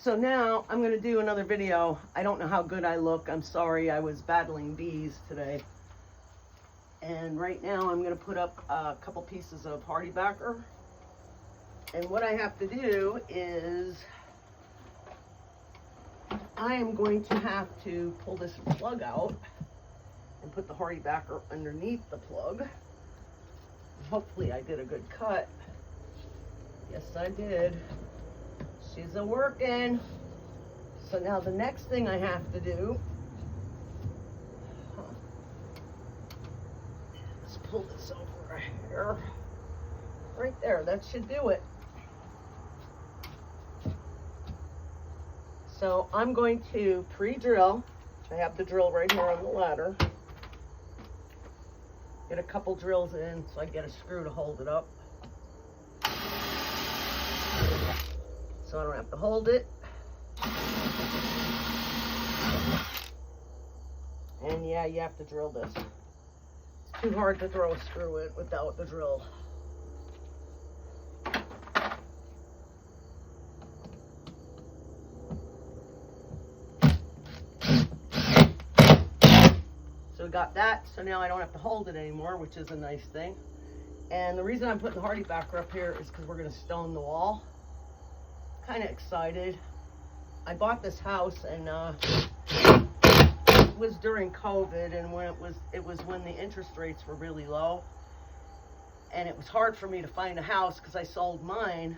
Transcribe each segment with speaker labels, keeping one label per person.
Speaker 1: So now I'm going to do another video. I don't know how good I look. I'm sorry, I was battling bees today. And right now I'm going to put up a couple pieces of hardybacker. And what I have to do is I am going to have to pull this plug out and put the hardybacker underneath the plug. Hopefully I did a good cut. Yes, I did. She's a working. So now the next thing I have to do, let's pull this over here. Right there, that should do it. So I'm going to pre-drill. I have the drill right here on the ladder. Get a couple drills in so I get a screw to hold it up. So I don't have to hold it. And yeah, you have to drill this. It's too hard to throw a screw in without the drill. So we got that, so now I don't have to hold it anymore, which is a nice thing. And the reason I'm putting the hardybacker up here is because we're going to stone the wall. Kind of excited. I bought this house and it was during COVID, and when it was when the interest rates were really low, and it was hard for me to find a house because I sold mine,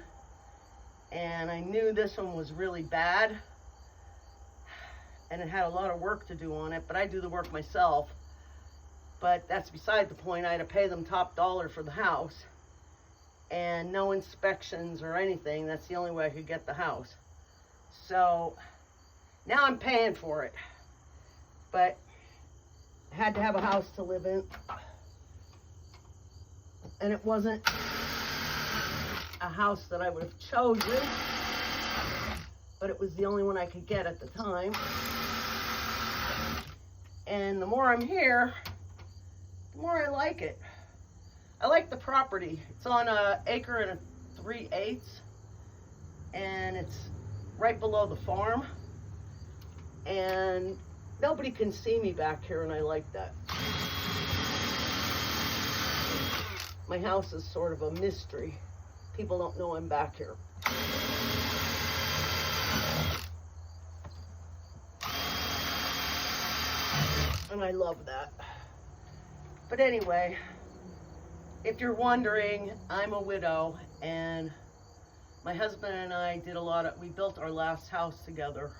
Speaker 1: and I knew this one was really bad and it had a lot of work to do on it, but I do the work myself. But that's beside the point. I had to pay them top dollar for the house. And no inspections or anything. That's the only way I could get the house. So now I'm paying for it. But I had to have a house to live in. And it wasn't a house that I would have chosen. But it was the only one I could get at the time. And the more I'm here, the more I like it. I like the property. It's on an acre and 3/8, and it's right below the farm. And nobody can see me back here, and I like that. My house is sort of a mystery. People don't know I'm back here. And I love that. But anyway, if you're wondering, I'm a widow, and my husband and I we built our last house together,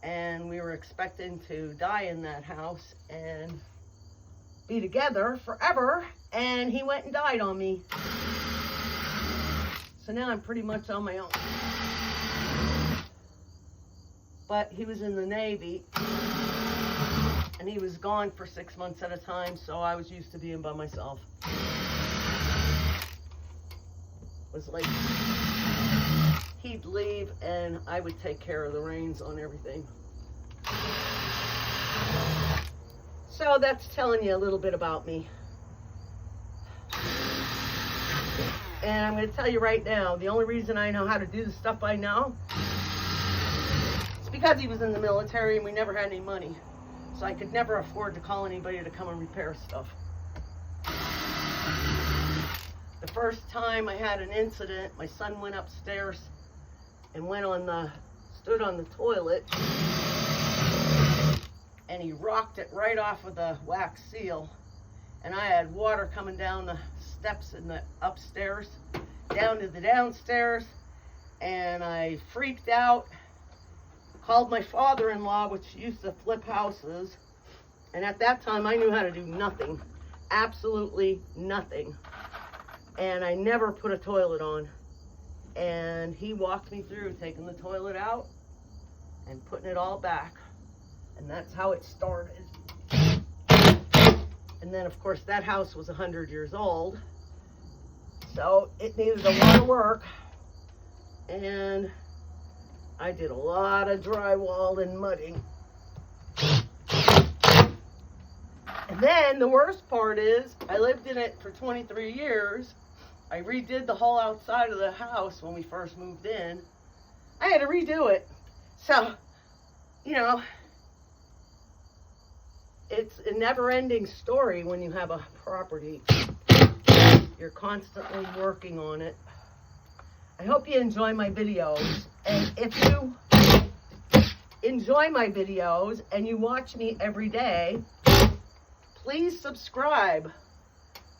Speaker 1: and we were expecting to die in that house and be together forever, and he went and died on me. So now I'm pretty much on my own. But he was in the Navy, and he was gone for 6 months at a time, so I was used to being by myself. It was like he'd leave and I would take care of the reins on everything. So that's telling you a little bit about me. And I'm going to tell you right now, the only reason I know how to do the stuff I know is because he was in the military and we never had any money. So I could never afford to call anybody to come and repair stuff. The first time I had an incident, my son went upstairs and stood on the toilet, and he rocked it right off of the wax seal. And I had water coming down the steps in the upstairs, down to the downstairs, and I freaked out. Called my father-in-law, which used to flip houses, and at that time I knew how to do nothing, absolutely nothing, and I never put a toilet on, and he walked me through taking the toilet out and putting it all back, and that's how it started. And then of course that house was 100 years old, so it needed a lot of work, and I did a lot of drywall and mudding. And then the worst part is, I lived in it for 23 years. I redid the whole outside of the house when we first moved in. I had to redo it. So, you know, it's a never-ending story when you have a property. You're constantly working on it. I hope you enjoy my videos. And if you enjoy my videos and you watch me every day, please subscribe.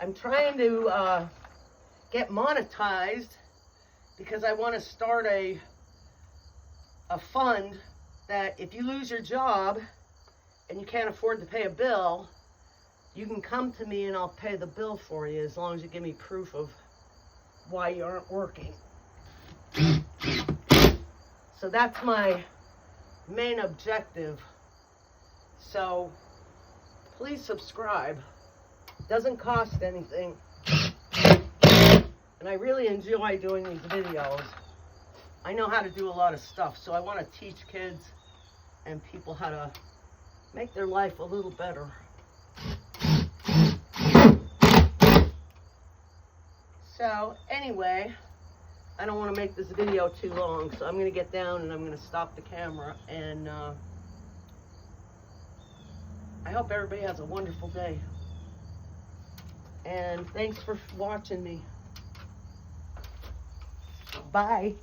Speaker 1: I'm trying to get monetized because I want to start a fund that if you lose your job and you can't afford to pay a bill, you can come to me and I'll pay the bill for you as long as you give me proof of why you aren't working. So that's my main objective. So please subscribe. It doesn't cost anything. And I really enjoy doing these videos. I know how to do a lot of stuff, so I want to teach kids and people how to make their life a little better. So anyway, I don't want to make this video too long, so I'm going to get down and I'm going to stop the camera. And I hope everybody has a wonderful day. And thanks for watching me. Bye.